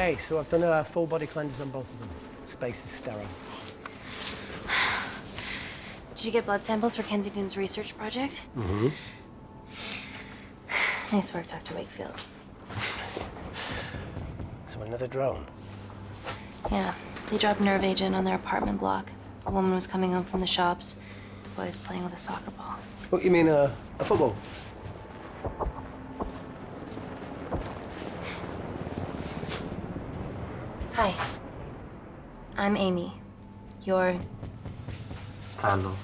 Okay, so I've done a full body cleanse on both of them. Space is sterile. Did you get blood samples for Kensington's research project? Mm-hmm. Nice work, Dr. Wakefield. So another drone? Yeah, they dropped nerve agent on their apartment block. A woman was coming home from the shops. The boy was playing with a soccer ball. What, you mean a football? Hi. I'm Amy. You're... Hello.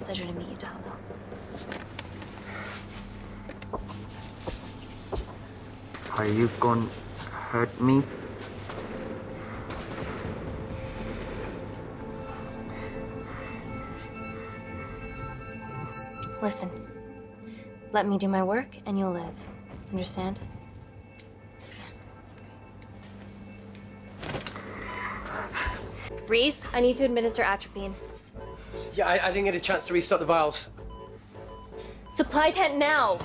Pleasure to meet you, Talo. Are you gonna hurt me? Listen. Let me do my work and you'll live. Understand? Reese, I need to administer atropine. Yeah, I didn't get a chance to restock the vials. Supply tent now!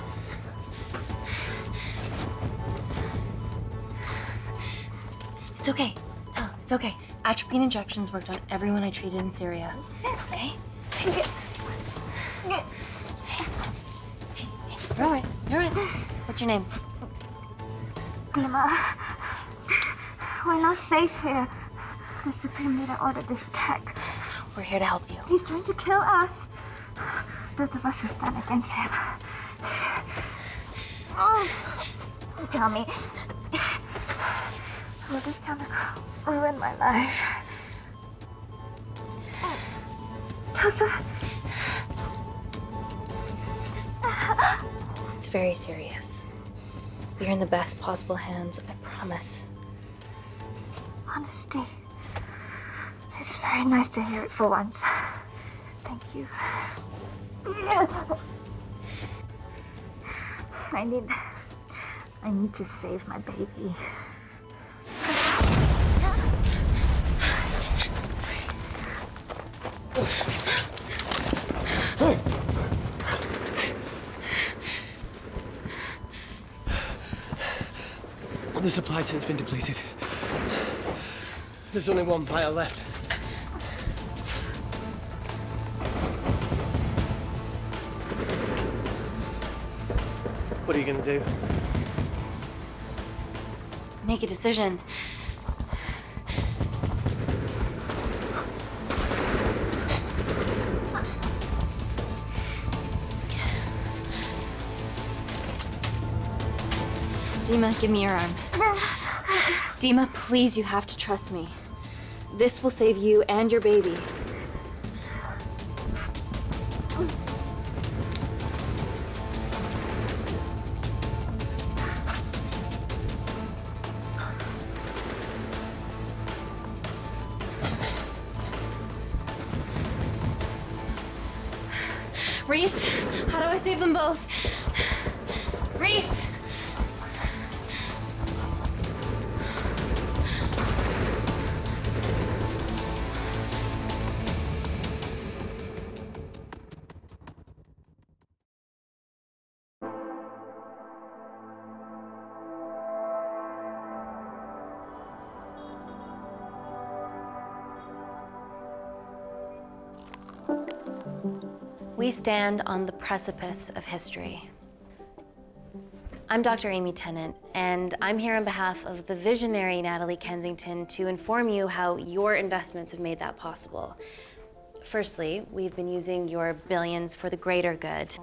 It's okay. Tell him, it's okay. Atropine injections worked on everyone I treated in Syria. Okay? Hey, you're all right. You're all right. What's your name? Dima, we're not safe here. The Supreme Leader ordered this attack. We're here to help you. He's trying to kill us. Both of us will stand against him. Oh, tell me, will this chemical ruin my life? Doctor. It's very serious. You're in the best possible hands, I promise. Honesty. It's very nice to hear it for once. Thank you. I need to save my baby. The supply tent's been depleted. There's only one vial left. What are you gonna do? Make a decision. Dima, give me your arm. Dima, please, you have to trust me. This will save you and your baby. Reese, how do I save them both? Reese! We stand on the precipice of history. I'm Dr. Amy Tennant, and I'm here on behalf of the visionary Natalie Kensington to inform you how your investments have made that possible. Firstly, we've been using your billions for the greater good.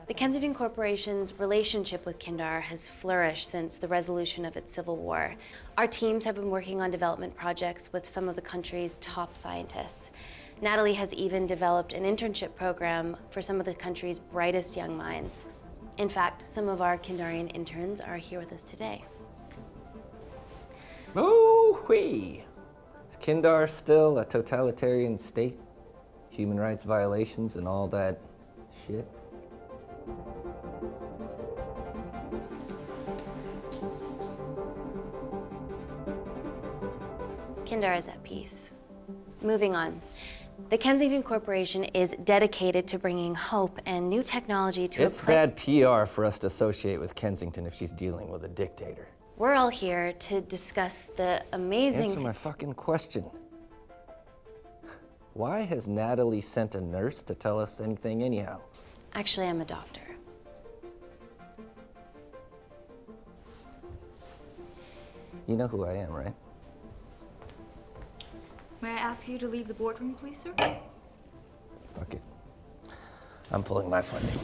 The Kensington Corporation's relationship with Kindar has flourished since the resolution of its civil war. Our teams have been working on development projects with some of the country's top scientists. Natalie has even developed an internship program for some of the country's brightest young minds. In fact, some of our Kindarian interns are here with us today. Oh-wee! Is Kindar still a totalitarian state? Human rights violations and all that shit? Kindar is at peace. Moving on. The Kensington Corporation is dedicated to bringing hope and new technology to It's bad PR for us to associate with Kensington if she's dealing with a dictator. We're all here to discuss the amazing... Answer my fucking question. Why has Natalie sent a nurse to tell us anything anyhow? Actually, I'm a doctor. You know who I am, right? May I ask you to leave the boardroom, please, sir? Fuck it. I'm pulling my funding.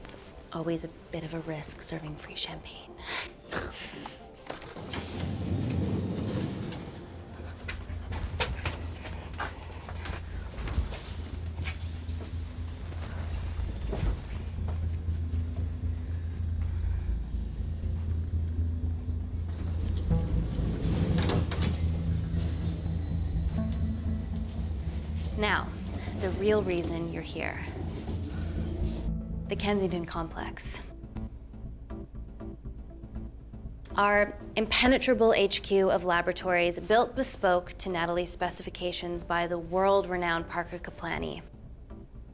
It's always a bit of a risk serving free champagne. Now, the real reason you're here. The Kensington complex. Our impenetrable HQ of laboratories built bespoke to Natalie's specifications by the world-renowned Parker Kaplani.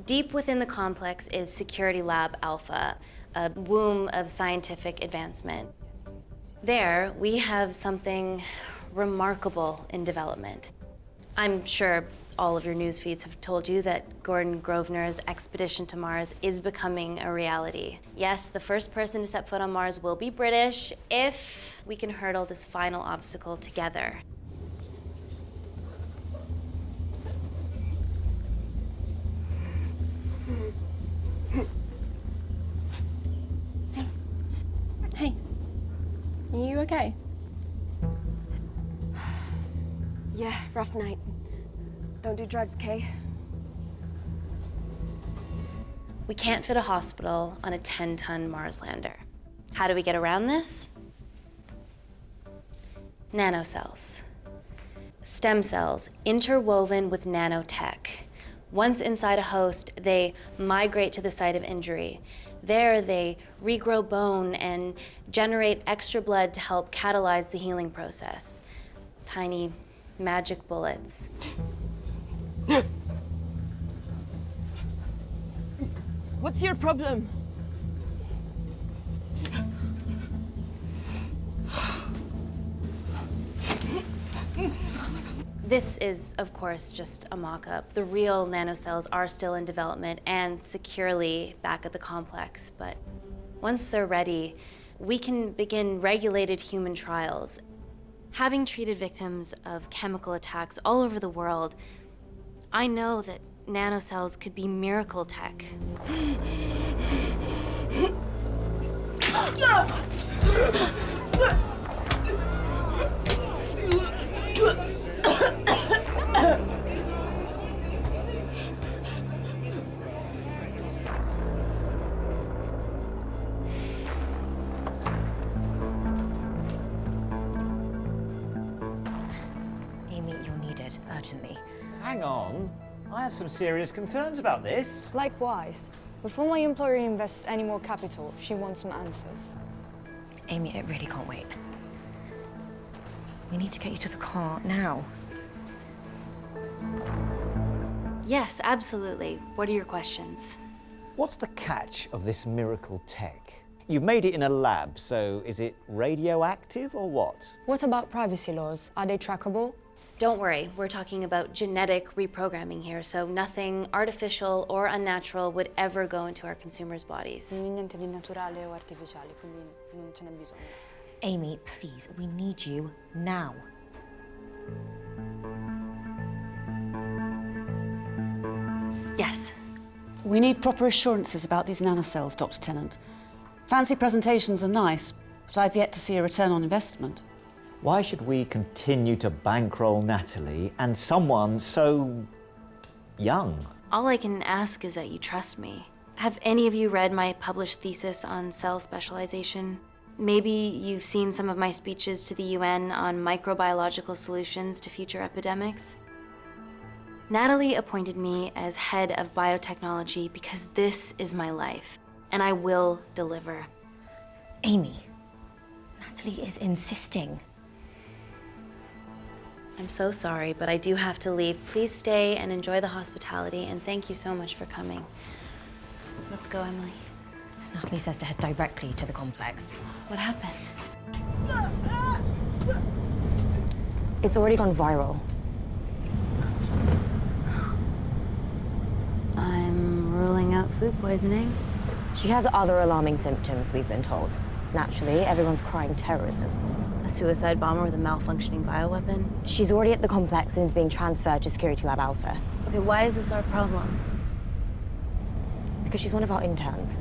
Deep within the complex is Security Lab Alpha, a womb of scientific advancement. There, we have something remarkable in development. I'm sure all of your news feeds have told you that Gordon Grosvenor's expedition to Mars is becoming a reality. Yes, the first person to set foot on Mars will be British if we can hurdle this final obstacle together. Hey, are you okay? Yeah, rough night. Don't do drugs, Kay. We can't fit a hospital on a 10-ton Mars lander. How do we get around this? Nanocells. Stem cells interwoven with nanotech. Once inside a host, they migrate to the site of injury. There, they regrow bone and generate extra blood to help catalyze the healing process. Tiny magic bullets. What's your problem? This is, of course, just a mock-up. The real nanocells are still in development and securely back at the complex, but once they're ready, we can begin regulated human trials. Having treated victims of chemical attacks all over the world, I know that nanocells could be miracle tech. Amy, you're needed urgently. Hang on. I have some serious concerns about this. Likewise. Before my employer invests any more capital, she wants some answers. Amy, it really can't wait. We need to get you to the car now. Yes, absolutely. What are your questions? What's the catch of this miracle tech? You've made it in a lab, so is it radioactive or what? What about privacy laws? Are they trackable? Don't worry, we're talking about genetic reprogramming here, so nothing artificial or unnatural would ever go into our consumers' bodies. Niente di naturale o artificiale, quindi non ce n'è bisogno. Amy, please, we need you now. Yes. We need proper assurances about these nanocells, Dr. Tennant. Fancy presentations are nice, but I've yet to see a return on investment. Why should we continue to bankroll Natalie and someone so young? All I can ask is that you trust me. Have any of you read my published thesis on cell specialization? Maybe you've seen some of my speeches to the UN on microbiological solutions to future epidemics? Natalie appointed me as head of biotechnology because this is my life, and I will deliver. Amy, Natalie is insisting. I'm so sorry, but I do have to leave. Please stay and enjoy the hospitality, and thank you so much for coming. Let's go, Emily. Natalie says to head directly to the complex. What happened? It's already gone viral. I'm ruling out food poisoning. She has other alarming symptoms, we've been told. Naturally, everyone's crying terrorism. A suicide bomber with a malfunctioning bioweapon? She's already at the complex and is being transferred to Security Lab Alpha. Okay, why is this our problem? Because she's one of our interns.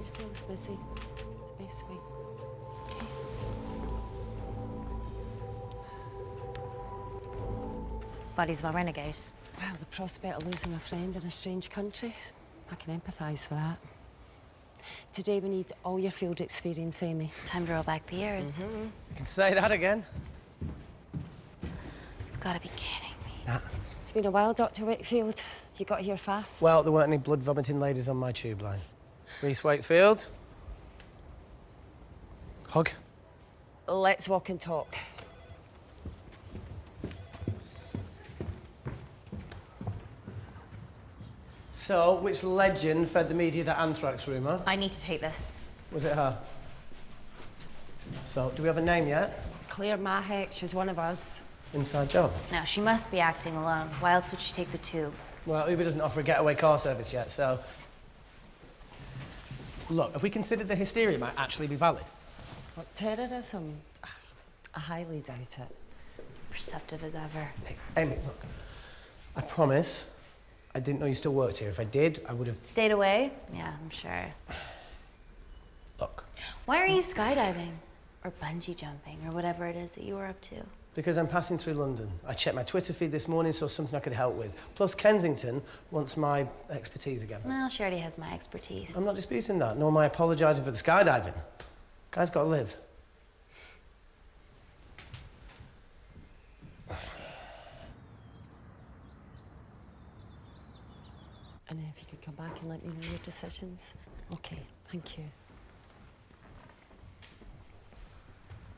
Yourselves busy. It's a bit sweet. Buddies of our renegade. Well, the prospect of losing a friend in a strange country, I can empathise with that. Today we need all your field experience, Amy. Time to roll back the years. You can say that again. You've got to be kidding me. Nah. It's been a while, Dr. Wakefield. You got here fast. Well, there weren't any blood-vomiting ladies on my tube line. Reese Wakefield. Hug. Let's walk and talk. So, which legend fed the media that anthrax rumour? I need to take this. Was it her? So, do we have a name yet? Claire Mahek, she's one of us. Inside job. Now, she must be acting alone. Why else would she take the tube? Well, Uber doesn't offer a getaway car service yet, so... Look, if we consider the hysteria might actually be valid. What, terrorism? I highly doubt it. Perceptive as ever. Hey, Amy, look. I promise I didn't know you still worked here. If I did, I would have... Stayed away? Yeah, I'm sure. Look. Why are you skydiving? Or bungee jumping, or whatever it is that you were up to? Because I'm passing through London. I checked my Twitter feed this morning, saw something I could help with. Plus, Kensington wants my expertise again. Well, she already has my expertise. I'm not disputing that, nor am I apologising for the skydiving. Guy's got to live. And if you could come back and let me know your decisions. Okay, thank you.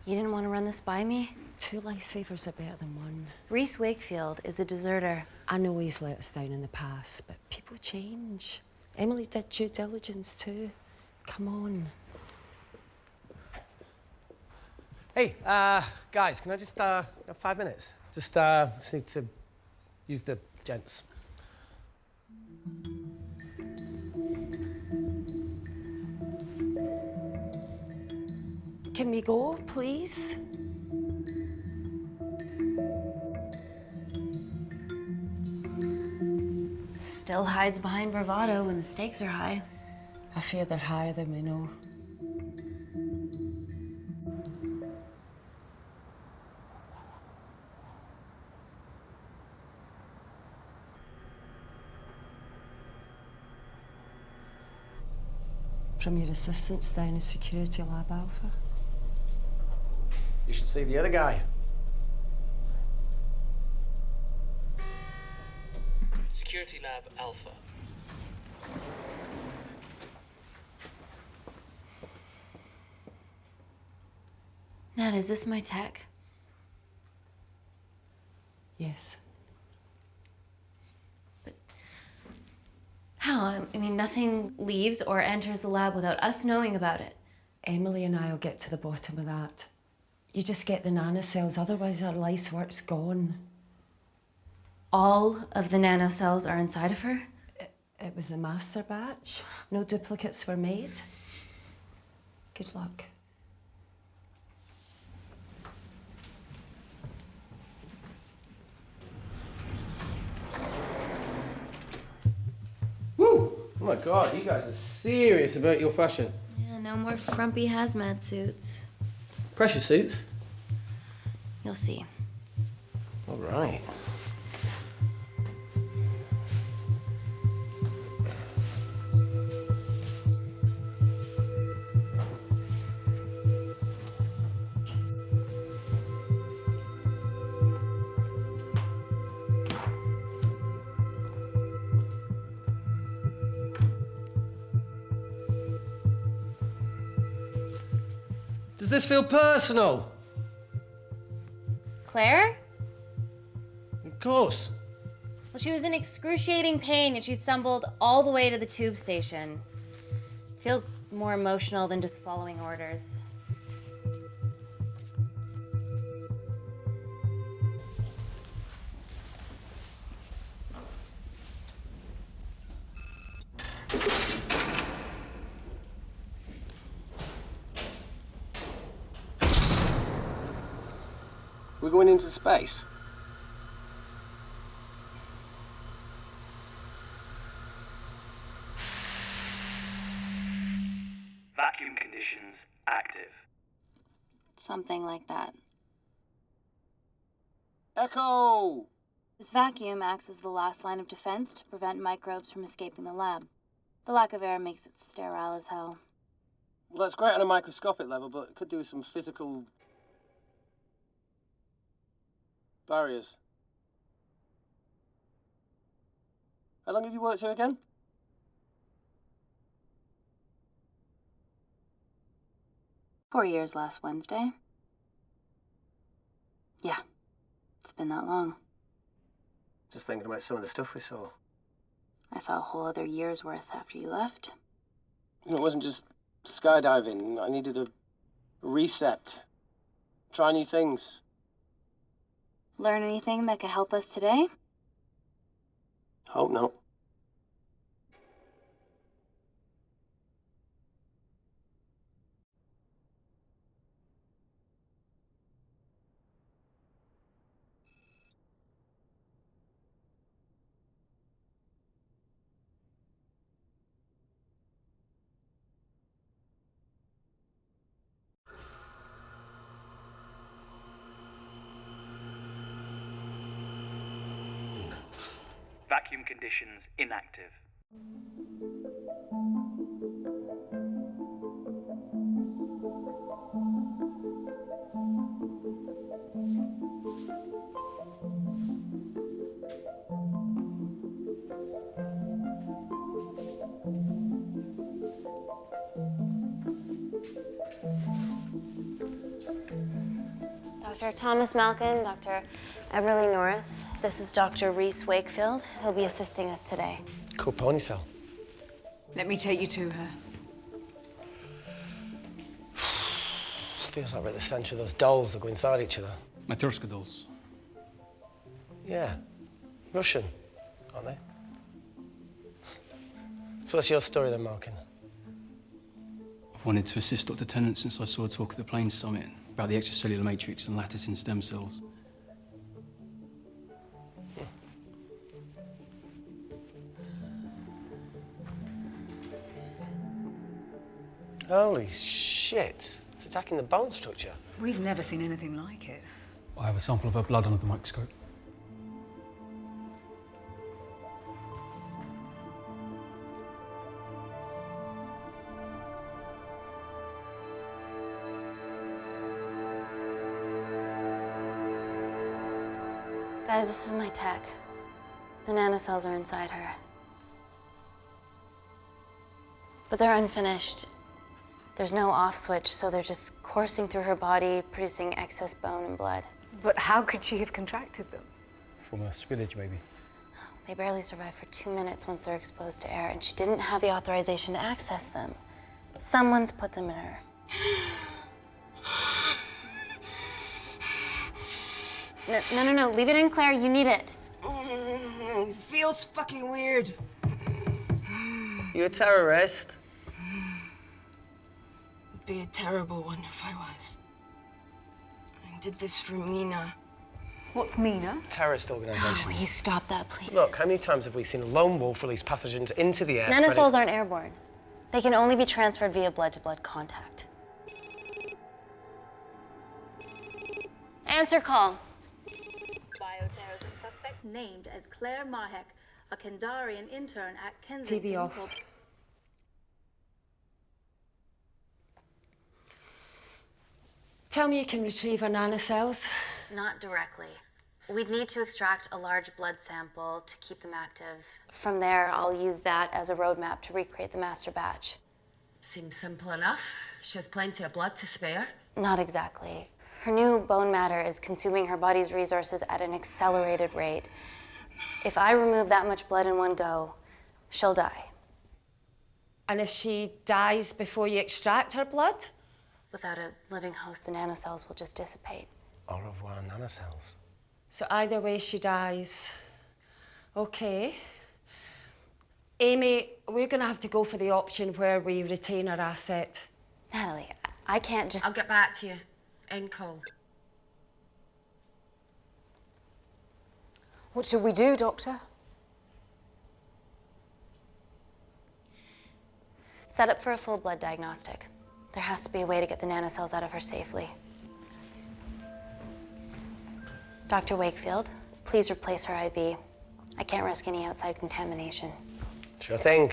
You didn't want to run this by me? 2 lifesavers are better than 1. Reese Wakefield is a deserter. I know he's let us down in the past, but people change. Emily did due diligence too. Come on. Hey, guys, can I just, have 5 minutes? Just need to use the gents. Can we go, please? Still hides behind bravado when the stakes are high. I fear they're higher than we know. From your assistants down in Security Lab Alpha. You should see the other guy. Security Lab Alpha. Nat, is this my tech? Yes. How? I mean, nothing leaves or enters the lab without us knowing about it. Emily and I will get to the bottom of that. You just get the nanocells, otherwise our life's work's gone. All of the nanocells are inside of her? It was a master batch. No duplicates were made. Good luck. Woo! Oh my God, you guys are serious about your fashion. Yeah, no more frumpy hazmat suits. Pressure suits? You'll see. All right. Does this feel personal? Claire? Of course. Well, she was in excruciating pain and she stumbled all the way to the tube station. Feels more emotional than just following orders. We're going into space. Vacuum conditions active. Something like that. Echo! This vacuum acts as the last line of defense to prevent microbes from escaping the lab. The lack of air makes it sterile as hell. Well, that's great on a microscopic level, but it could do with some physical barriers. How long have you worked here again? "4 years last Wednesday. Yeah, it's been that long. Just thinking about some of the stuff we saw. I saw a whole other year's worth after you left. You know, it wasn't just skydiving. I needed a reset. Try new things. Learn anything that could help us today? Hope not. Vacuum conditions inactive. Dr. Thomas Malkin, Dr. Everly North. This is Dr. Reese Wakefield. He'll be assisting us today. Cool ponytail. Let me take you to her. Feels like we're at the centre of those dolls that go inside each other. Matryoshka dolls. Yeah. Russian, aren't they? So what's your story then, Malkin? I've wanted to assist Dr. Tennant since I saw a talk at the Plains Summit about the extracellular matrix and lattice in stem cells. Holy shit. It's attacking the bone structure. We've never seen anything like it. I have a sample of her blood under the microscope. Guys, this is my tech. The nanocells are inside her. But they're unfinished. There's no off switch, so they're just coursing through her body, producing excess bone and blood. But how could she have contracted them? From a spillage, maybe. They barely survive for 2 minutes once they're exposed to air, and she didn't have the authorization to access them. Someone's put them in her. No, leave it in, Claire, you need it. It feels fucking weird. You a terrorist? It'd be a terrible one if I was. I did this for Mina. What's Mina? Terrorist organisation. Will you stop that, please? Look, how many times have we seen a lone wolf release pathogens into the air? Nanocells aren't airborne. They can only be transferred via blood-to-blood contact. Answer call. Bioterrorism suspect named as Claire Mahek, a Kandarian intern at Kensington. TV off. Tell me you can retrieve her nanocells. Not directly. We'd need to extract a large blood sample to keep them active. From there, I'll use that as a roadmap to recreate the master batch. Seems simple enough. She has plenty of blood to spare. Not exactly. Her new bone matter is consuming her body's resources at an accelerated rate. If I remove that much blood in one go, she'll die. And if she dies before you extract her blood? Without a living host, the nanocells will just dissipate. Au revoir, nanocells. So either way, she dies. Okay. Amy, we're gonna have to go for the option where we retain our asset. Natalie, I can't just... I'll get back to you. End call. What should we do, Doctor? Set up for a full blood diagnostic. There has to be a way to get the nanocells out of her safely. Dr. Wakefield, please replace her IV. I can't risk any outside contamination. Sure thing.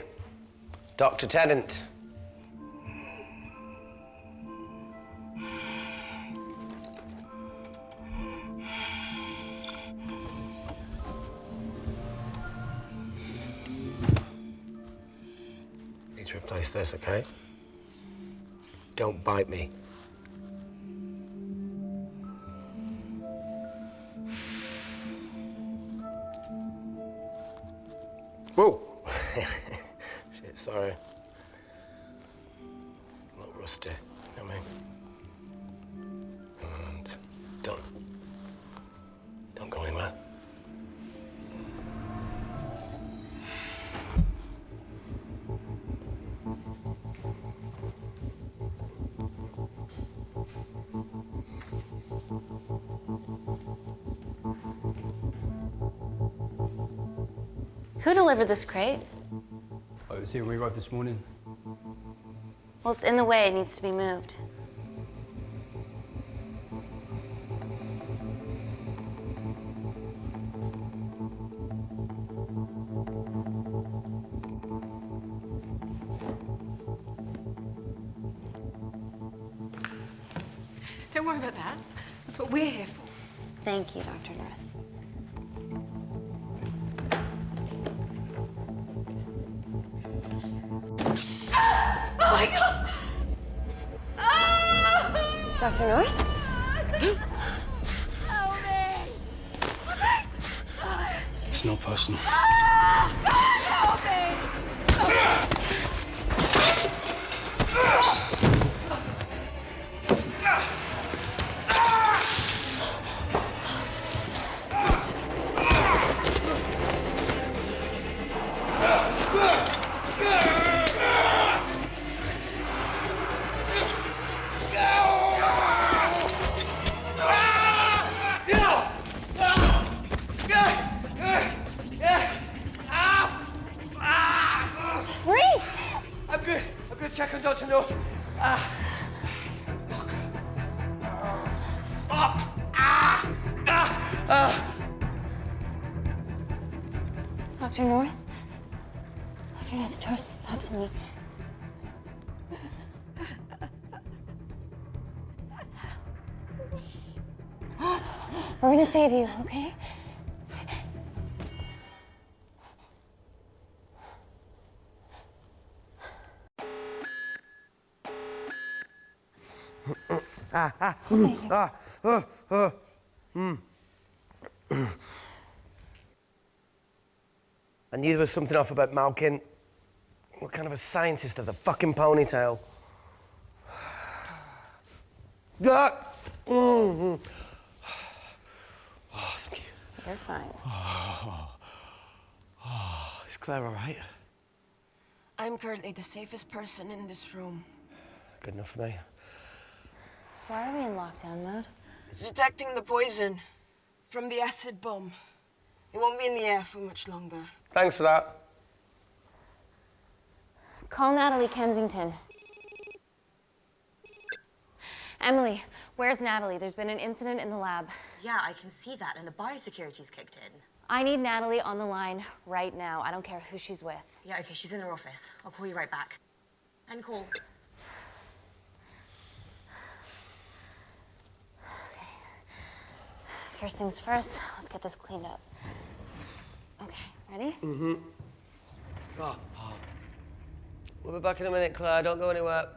Dr. Tennant. Need to replace this, okay? Don't bite me. Whoa! Shit, sorry. A little rusty, you know what I mean? And don't go anywhere. Who delivered this crate? Oh, it was here when we arrived this morning. Well, it's in the way. It needs to be moved. Don't worry about that. That's what we're here for. Thank you, Dr. North. Oh my God! Dr. North? Help me! It's not personal. Help me! Check on Dr. North. Dr. North? Dr. North, the door's absolutely... We're gonna save you, okay? I knew there was something off about Malkin. What kind of a scientist has a fucking ponytail? Oh, thank you. You're fine. Is Claire all right? I'm currently the safest person in this room. Good enough for me. Why are we in lockdown mode? It's detecting the poison from the acid bomb. It won't be in the air for much longer. Thanks for that. Call Natalie Kensington. Emily, where's Natalie? There's been an incident in the lab. Yeah, I can see that, and the biosecurity's kicked in. I need Natalie on the line right now. I don't care who she's with. Yeah, okay, she's in her office. I'll call you right back. End call. Okay. First things first, let's get this cleaned up. Okay, ready? Mm-hmm. We'll be back in a minute, Claire. Don't go anywhere.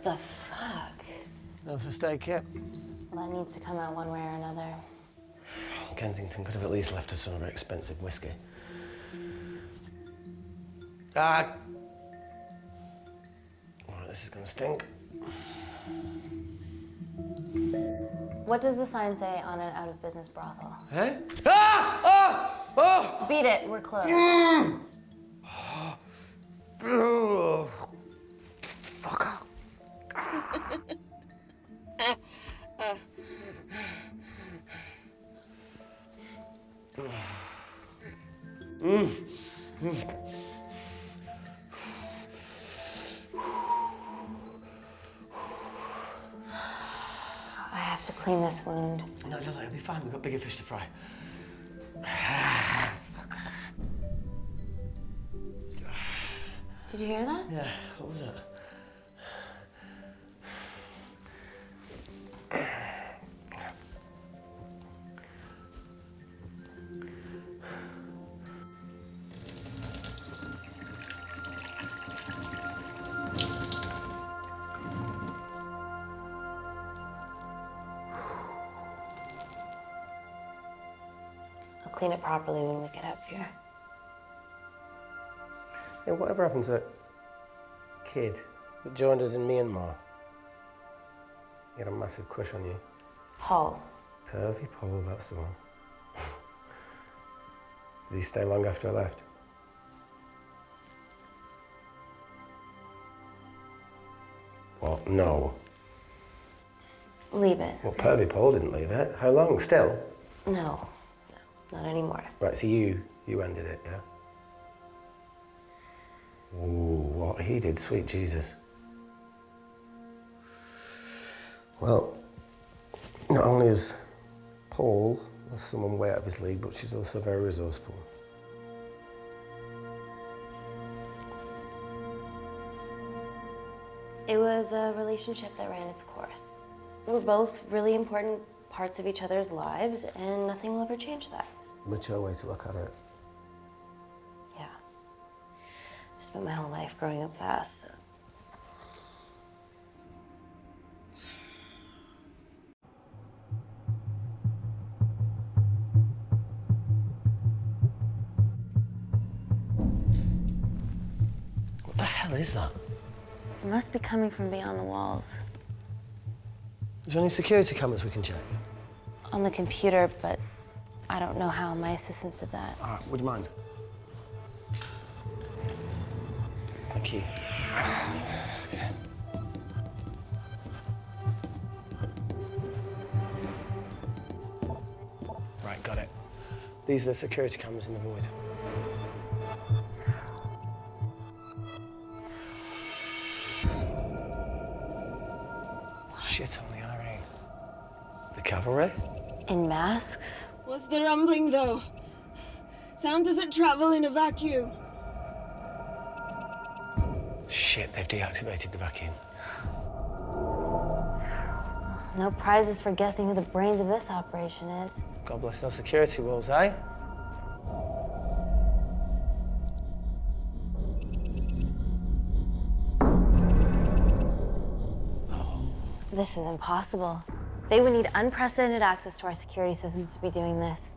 the fuck? No first aid kit. Well, that needs to come out one way or another. Kensington could have at least left us some of her expensive whiskey. Alright, this is gonna stink. What does the sign say on an out-of-business brothel? Eh? Ah! Ah! Oh! Beat it, we're closed. Oh. Fuck off. I have to clean this wound. No, it'll be fine. We've got bigger fish to fry. Did you hear that? Yeah, what was that? I'll clean it properly when we get up here. Yeah, whatever happened to that kid that joined us in Myanmar? He had a massive crush on you. Paul. Pervy Paul, that's the one. Did he stay long after I left? What? No. Just leave it. Well, Pervy Paul didn't leave it. How long? Still? No, not anymore. Right, so you ended it, yeah? Ooh, what he did, sweet Jesus. Well, not only is Paul someone way out of his league, but she's also very resourceful. It was a relationship that ran its course. We were both really important parts of each other's lives, and nothing will ever change that. Mature way to look at it. Yeah. I spent my whole life growing up fast, so. What the hell is that? It must be coming from beyond the walls. Is there any security cameras we can check? On the computer, but I don't know how. My assistants did that. All right, would you mind? Thank you. Okay. Right, got it. These are the security cameras in the void. Shit on the RA. The cavalry? In masks? What's the rumbling, though? Sound doesn't travel in a vacuum. Shit, they've deactivated the vacuum. No prizes for guessing who the brains of this operation is. God bless those security walls, eh? This is impossible. They would need unprecedented access to our security systems to be doing this.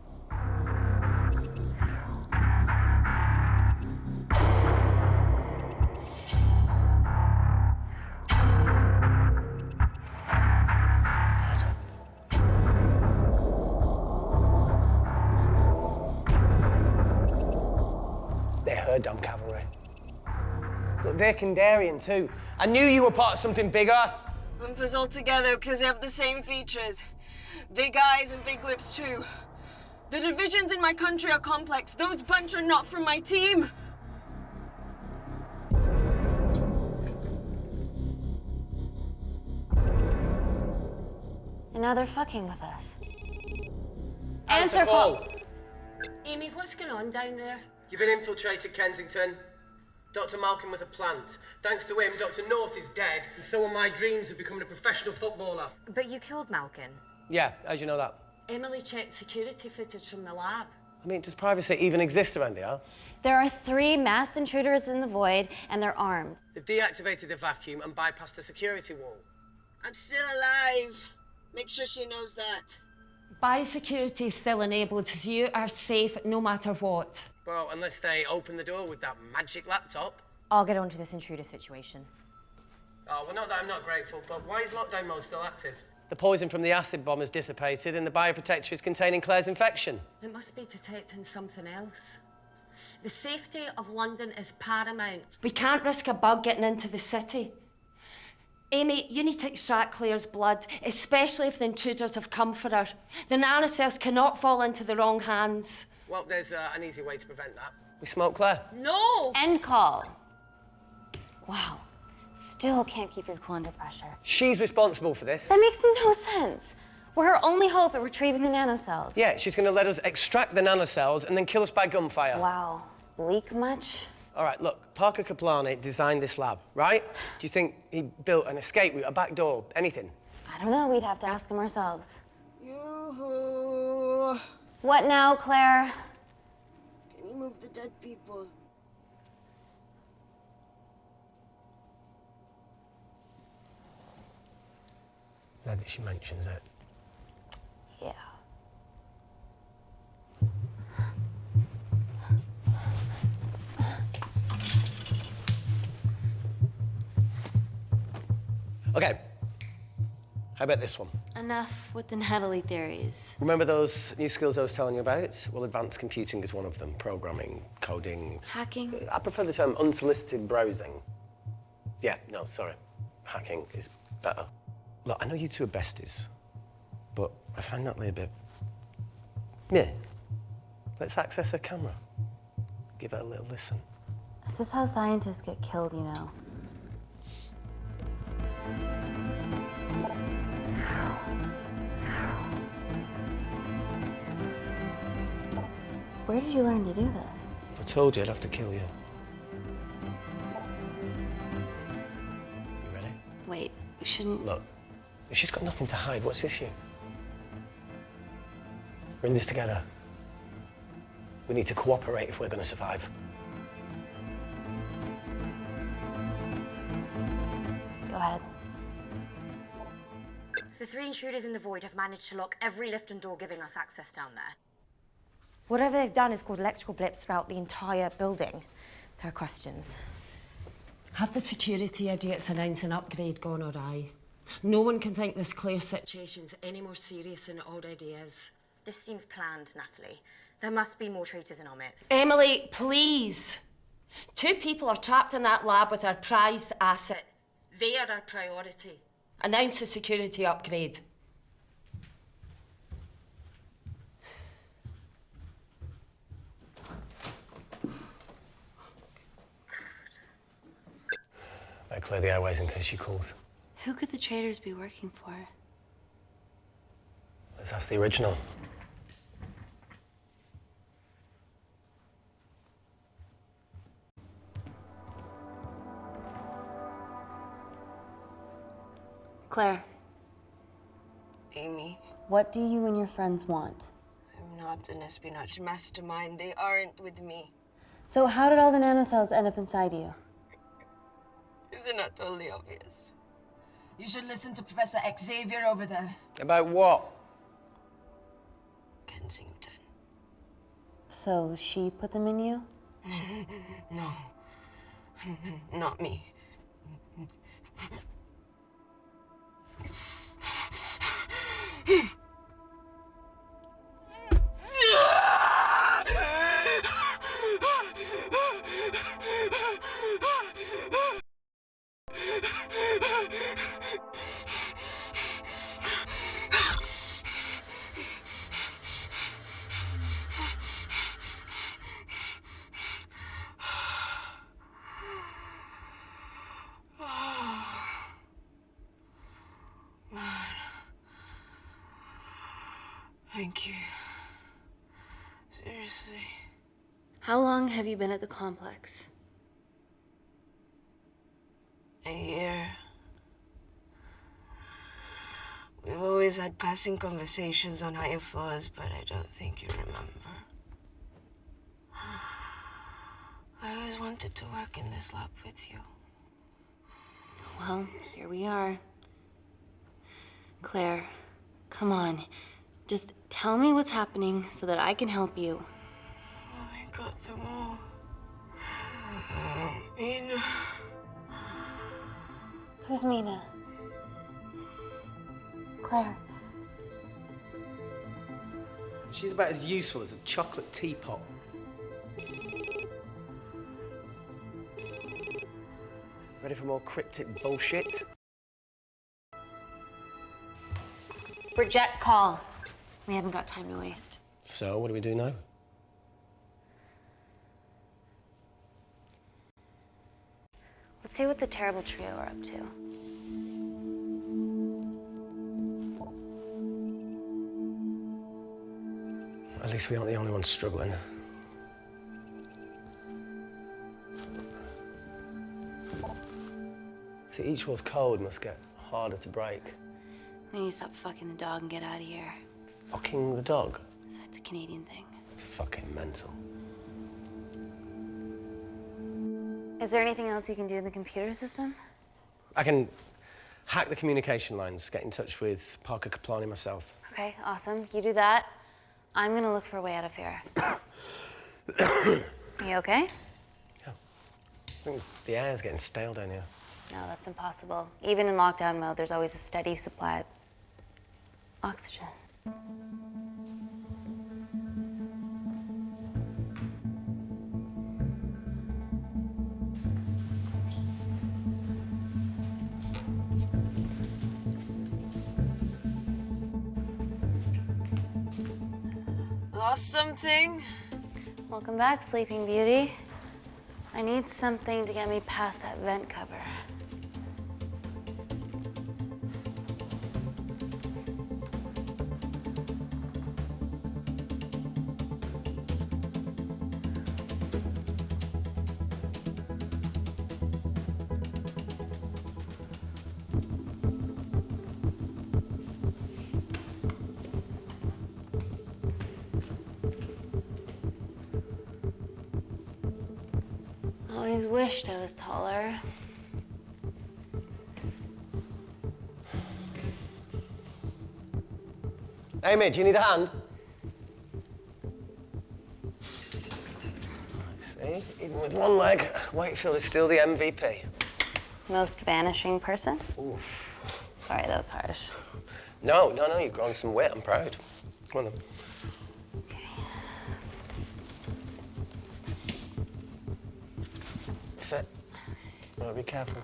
They're her damn cavalry. Look, they're Kandarian too. I knew you were part of something bigger. Lump us all together because they have the same features. Big eyes and big lips too. The divisions in my country are complex. Those bunch are not from my team. And now they're fucking with us. Answer call. Amy, what's going on down there? You've been infiltrated, Kensington. Dr. Malkin was a plant. Thanks to him, Dr. North is dead, and so are my dreams of becoming a professional footballer. But you killed Malkin. Yeah, how'd you know that? Emily checked security footage from the lab. I mean, does privacy even exist around here? There are 3 masked intruders in the void, and they're armed. They've deactivated the vacuum and bypassed the security wall. I'm still alive. Make sure she knows that. Biosecurity is still enabled, so you are safe no matter what. Well, unless they open the door with that magic laptop. I'll get onto this intruder situation. Oh, well, not that I'm not grateful, but why is lockdown mode still active? The poison from the acid bomb has dissipated and the bioprotector is containing Claire's infection. It must be detecting something else. The safety of London is paramount. We can't risk a bug getting into the city. Amy, you need to extract Claire's blood, especially if the intruders have come for her. The nanocells cannot fall into the wrong hands. Well, there's an easy way to prevent that. We smoke Claire. No! End call. Wow. Still can't keep your cool under pressure. She's responsible for this. That makes no sense. We're her only hope at retrieving the nanocells. Yeah, she's going to let us extract the nanocells and then kill us by gunfire. Wow. Bleak much? All right, look, Parker Kaplani designed this lab, right? Do you think he built an escape route, a back door, anything? I don't know. We'd have to ask him ourselves. Yoo-hoo. What now, Claire? Can you move the dead people? Now that she mentions it. Yeah. Okay. How about this one? Enough with the Natalie theories. Remember those new skills I was telling you about? Well, advanced computing is one of them. Programming, coding. Hacking? I prefer the term unsolicited browsing. Yeah, no, sorry. Hacking is better. Look, I know you two are besties, but I find Natalie a bit... meh. Let's access her camera. Give her a little listen. This is how scientists get killed, you know. Where did you learn to do this? If I told you, I'd have to kill you. You ready? Wait, we shouldn't... Look, she's got nothing to hide. What's the issue? We're in this together. We need to cooperate if we're going to survive. Go ahead. The 3 intruders in the void have managed to lock every lift and door giving us access down there. Whatever they've done has caused electrical blips throughout the entire building. There are questions. Have the security idiots announced an upgrade gone awry? No one can think this Claire situation's any more serious than it already is. This seems planned, Natalie. There must be more traitors in our midst. Emily, please. 2 people are trapped in that lab with our prized asset. They are our priority. Announce the security upgrade. Better clear the airways in case she calls. Who could the traitors be working for? Let's ask the original. Claire. Amy. What do you and your friends want? I'm not an espionage mastermind. They aren't with me. So how did all the nanocells end up inside you? Isn't that totally obvious? You should listen to Professor Xavier over there. About what? Kensington. So she put them in you? No. Not me. Thank you. Seriously. How long have you been at the complex? A year. We've always had passing conversations on higher floors, but I don't think you remember. always wanted to work in this lab with you. Well, here we are. Claire, come on. Just tell me what's happening so that I can help you. I got them all. Mina. Who's Mina? Claire. She's about as useful as a chocolate teapot. Ready for more cryptic bullshit? Reject call. We haven't got time to waste. So, what do we do now? Let's see what the terrible trio are up to. At least we aren't the only ones struggling. See, each one's code must get harder to break. We need to stop fucking the dog and get out of here. Fucking the dog? So it's a Canadian thing. It's fucking mental. Is there anything else you can do in the computer system? I can hack the communication lines, get in touch with Parker Kaplani myself. Okay, awesome. You do that. I'm gonna look for a way out of here. You okay? Yeah. I think the air's getting stale down here. No, that's impossible. Even in lockdown mode, there's always a steady supply of oxygen. Lost something? Welcome back, Sleeping Beauty. I need something to get me past that vent cover. Always wished I was taller. Amy, do you need a hand? See, even with one leg, Wakefield is still the MVP. Most vanishing person? Ooh. Sorry, that was harsh. No, you've grown some weight, I'm proud. Come on then. Sit. Oh, be careful.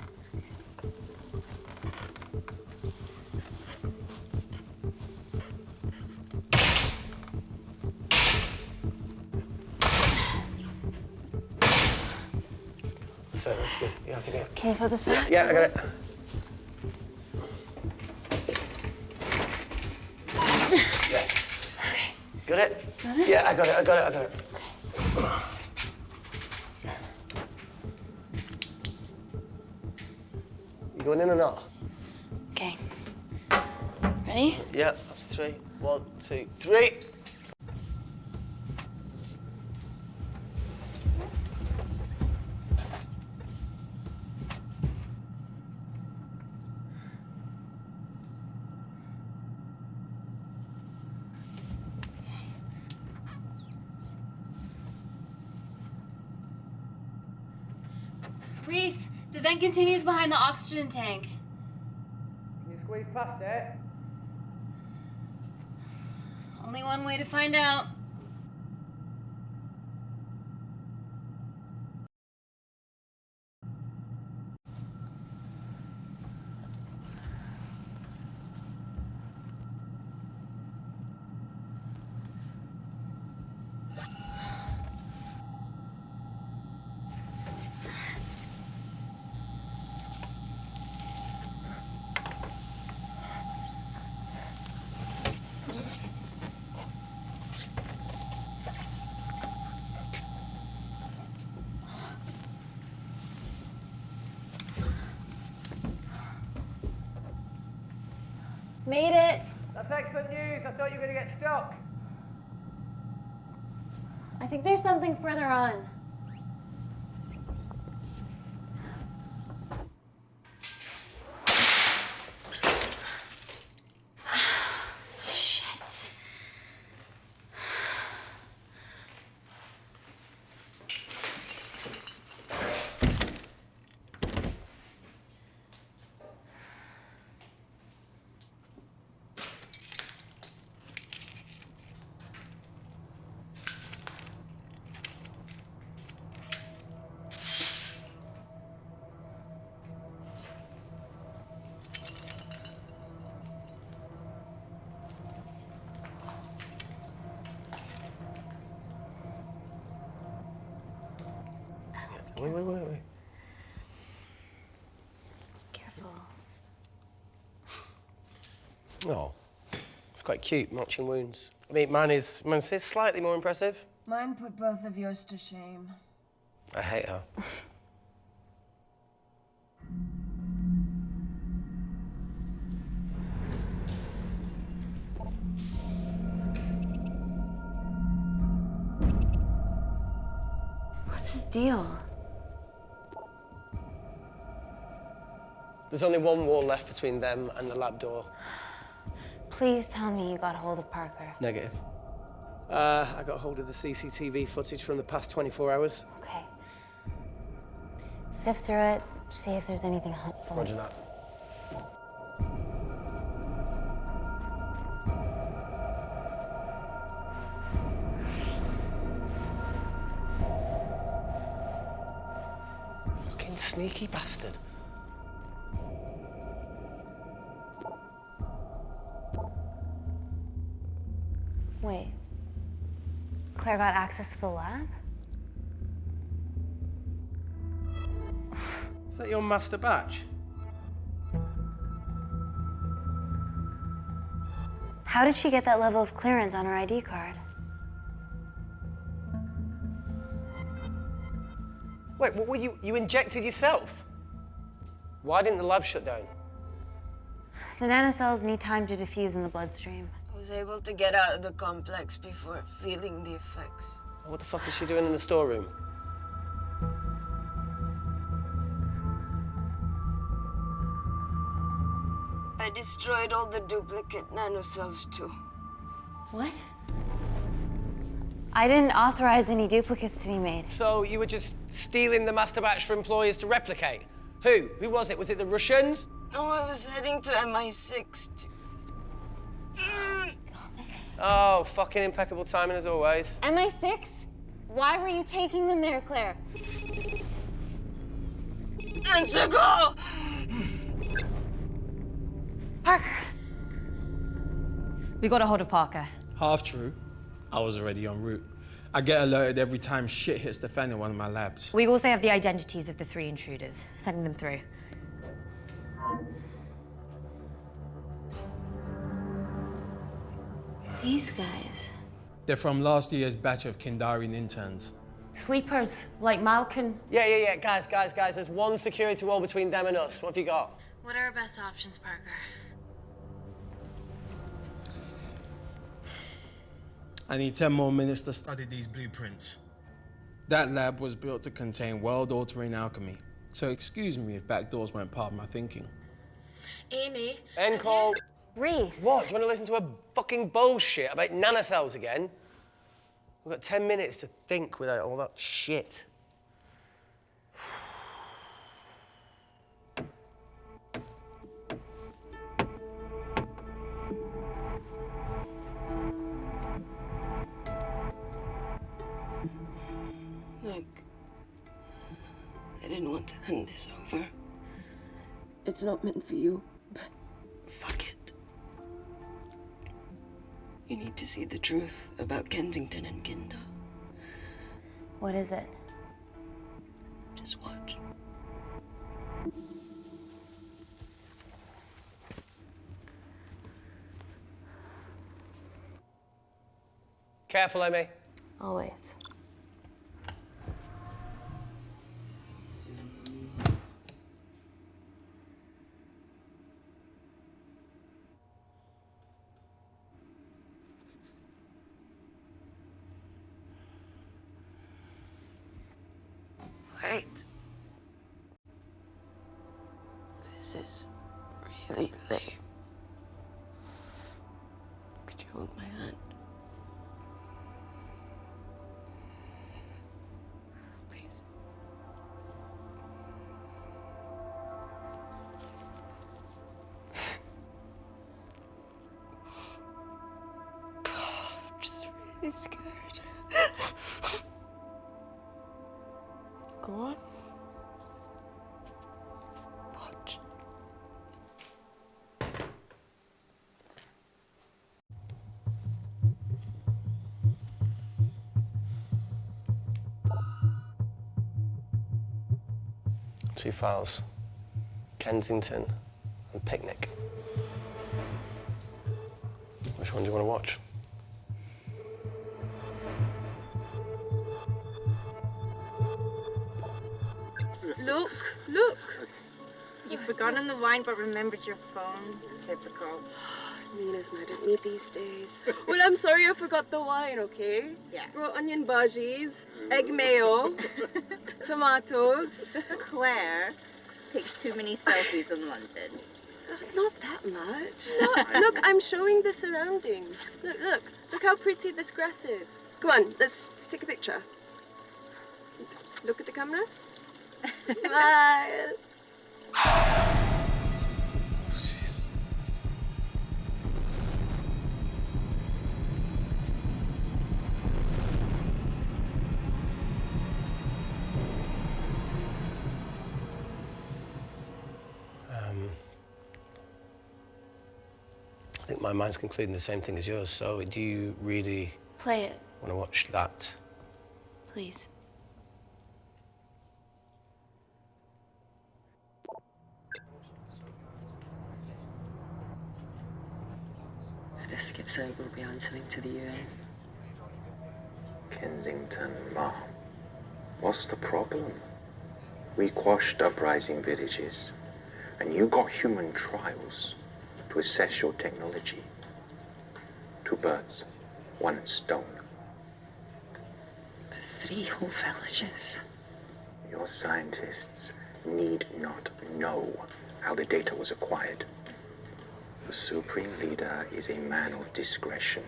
So that's good. Yeah, okay, yeah. Can you put this back? Yeah, I got it. Yeah. Got it? Got it? Yeah, I got it. You going in or not? Okay. Ready? Yeah, up to 3. 1, 2, 3. Reese, the vent continues behind the oxygen tank. Can you squeeze past it? Only one way to find out. Made it. That's excellent news. I thought you were going to get stuck. I think there's something further on. Wait. Careful. Oh, it's quite cute, matching wounds. I mean, mine's slightly more impressive. Mine put both of yours to shame. I hate her. What's his deal? There's only one wall left between them and the lab door. Please tell me you got hold of Parker. Negative. I got hold of the CCTV footage from the past 24 hours. Okay. Sift through it, see if there's anything helpful. Roger that. Fucking sneaky bastard. Wait. Claire got access to the lab? Is that your master batch? How did she get that level of clearance on her ID card? Wait, what were you injected yourself? Why didn't the lab shut down? The nanocells need time to diffuse in the bloodstream. I was able to get out of the complex before feeling the effects. What the fuck is she doing in the storeroom? I destroyed all the duplicate nanocells too. What? I didn't authorize any duplicates to be made. So you were just stealing the master batch for employers to replicate? Who? Who was it? Was it the Russians? No, I was heading to MI6 Oh, fucking impeccable timing as always. MI6? Why were you taking them there, Claire? And to go! Parker! We got a hold of Parker. Half true. I was already en route. I get alerted every time shit hits the fan in one of my labs. We also have the identities of the 3 intruders. Sending them through. These guys. They're from last year's batch of Kindarian interns. Sleepers, like Malkin. Yeah. Guys. There's one security wall between them and us. What have you got? What are our best options, Parker? I need 10 more minutes to study these blueprints. That lab was built to contain world-altering alchemy. So excuse me if backdoors weren't part of my thinking. Amy. End call. Reese. What? Do you want to listen to a fucking bullshit about nanocells again? We've got 10 minutes to think without all that shit. Look, I didn't want to hand this over. It's not meant for you, but fuck it. You need to see the truth about Kensington and Kinder. What is it? Just watch. Careful, Amy. Always. Wait. This is really lame. Could you hold my hand? Please. I'm just really scared. Go on. Watch. 2 files. Kensington and Picnic. Which one do you want to watch? Look. You've forgotten the wine but remembered your phone. Typical. Mina's mad at me these days. Well, I'm sorry I forgot the wine, okay? Yeah. Raw onion bhajis, egg mayo, tomatoes. Claire takes too many selfies in London. Not that much. Look, I'm showing the surroundings. Look how pretty this grass is. Come on, let's take a picture. Look at the camera. Smile. I think my mind's concluding the same thing as yours, so do you really Play it, want to watch that? please. If this gets out, we'll be answering to the UN. Kensington, Ma. What's the problem? We quashed uprising villages, and you got human trials to assess your technology. 2 birds, 1 stone. But 3 whole villages. Your scientists need not know how the data was acquired. The Supreme Leader is a man of discretion.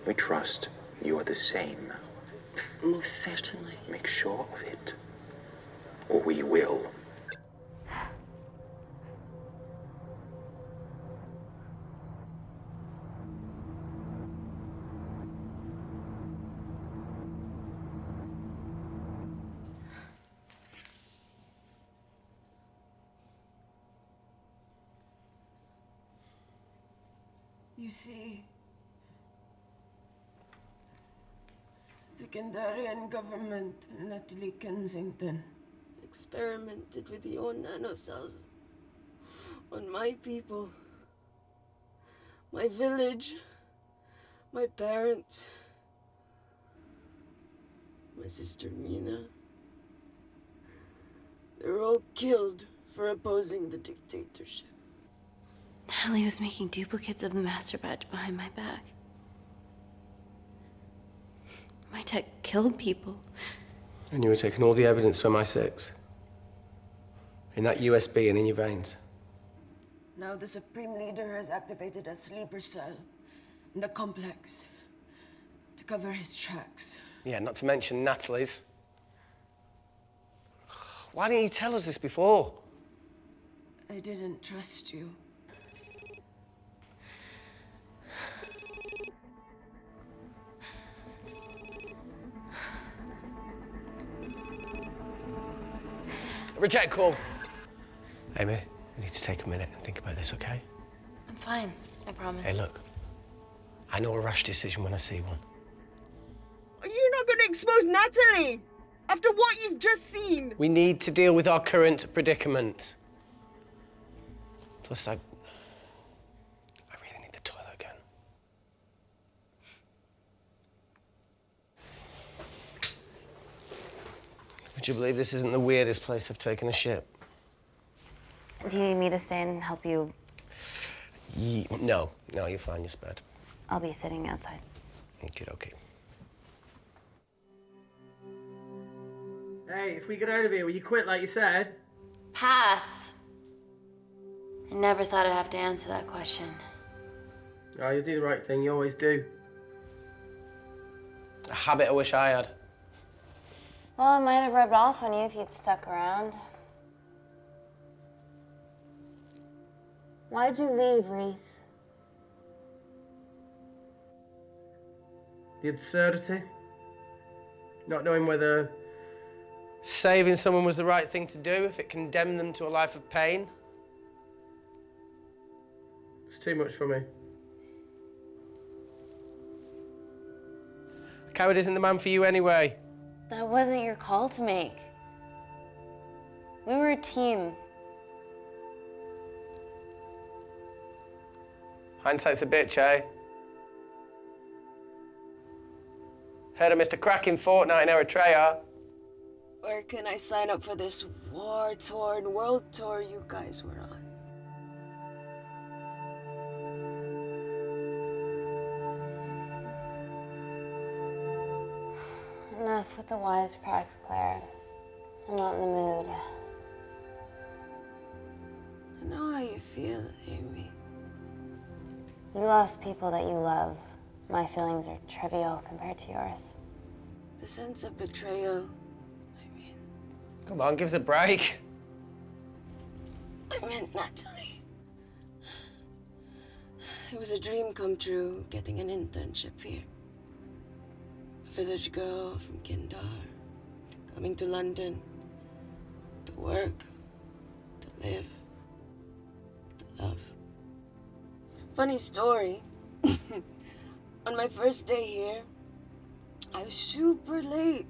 We trust you are the same. Most certainly. Make sure of it, or we will. You see, the Kandarian government and Natalie Kensington experimented with your nanocells on my people, my village, my parents, my sister Mina. They were all killed for opposing the dictatorship. Natalie was making duplicates of the master badge behind my back. My tech killed people. And you were taking all the evidence from MI6? In that USB and in your veins? Now the Supreme Leader has activated a sleeper cell in the complex to cover his tracks. Yeah, not to mention Natalie's. Why didn't you tell us this before? I didn't trust you. Reject call. Amy, we need to take a minute and think about this, okay? I'm fine, I promise. Hey, look. I know a rash decision when I see one. Are you not going to expose Natalie after what you've just seen? We need to deal with our current predicament. Plus, I really need the toilet again. Would you believe this isn't the weirdest place I've taken a shit? Do you need me to stay and help you? No, you're fine, you're spared. I'll be sitting outside. Okay. Hey, if we get out of here, will you quit like you said? Pass. I never thought I'd have to answer that question. Oh, you do the right thing, you always do. A habit I wish I had. Well, it might have rubbed off on you if you'd stuck around. Why'd you leave, Reese? The absurdity. Not knowing whether saving someone was the right thing to do if it condemned them to a life of pain. it's too much for me. A coward isn't the man for you anyway. That wasn't your call to make. We were a team. Hindsight's a bitch, eh? Heard of Mr. Cracking Fortnite in Eritrea. Where can I sign up for this war-torn world tour you guys were on? Enough with the wisecracks, Claire. I'm not in the mood. I know how you feel, Amy. You lost people that you love. My feelings are trivial compared to yours. The sense of betrayal. Come on, give us a break. I meant Natalie. It was a dream come true, getting an internship here. A village girl from Kindar, coming to London, to work, to live, to love. Funny story. On my first day here, I was super late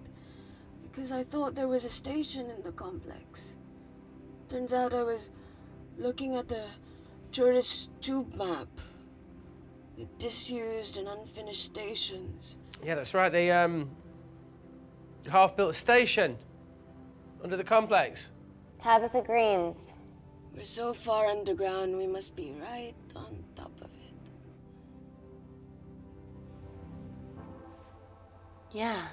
because I thought there was a station in the complex. Turns out I was looking at the tourist tube map with disused and unfinished stations. Yeah, that's right. They half-built a station under the complex. Tabitha Greens. We're so far underground, we must be right on top of it. Yeah.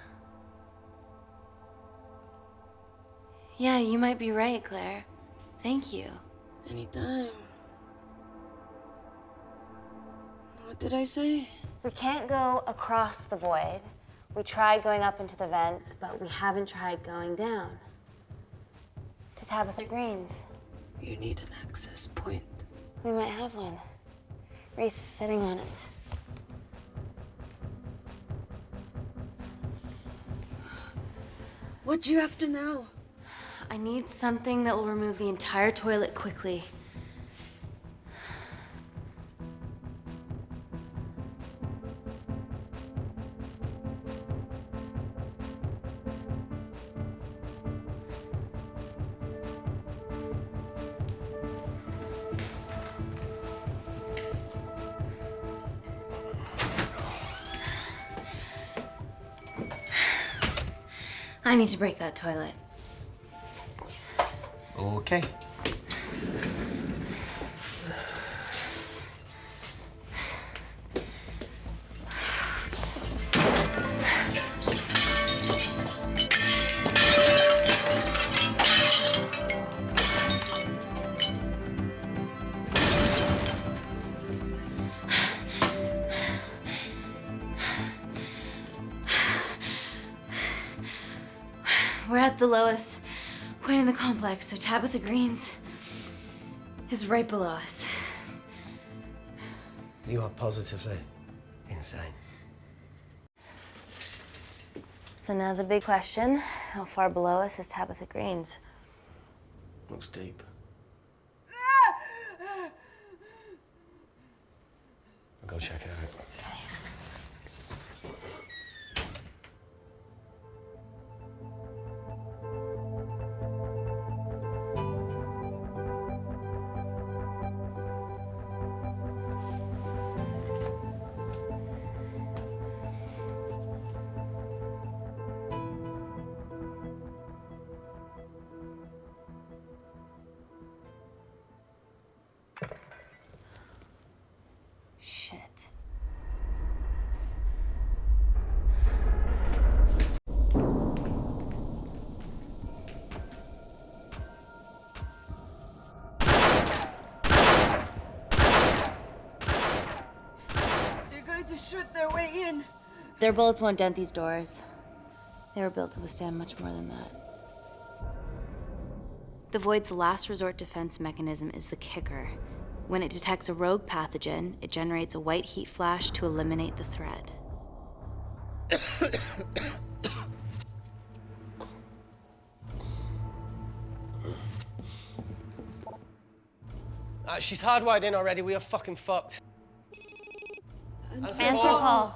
Yeah, you might be right, Claire. Thank you. Anytime. What did I say? We can't go across the void. We tried going up into the vents, but we haven't tried going down. To Tabitha Greens. You need an access point. We might have one. Reese is sitting on it. What do you have to know? I need something that will remove the entire toilet quickly. I need to break that toilet. Okay. We're at the lowest point in the complex, so Tabitha Greens is right below us. You are positively insane. So now the big question, how far below us is Tabitha Greens? Looks deep. I'll go check it out. Okay. Shit. They're going to shoot their way in. Their bullets won't dent these doors. They were built to withstand much more than that. The Void's last resort defense mechanism is the kicker. When it detects a rogue pathogen, it generates a white heat flash to eliminate the threat. She's hardwired in already. We are fucking fucked. Anthropol.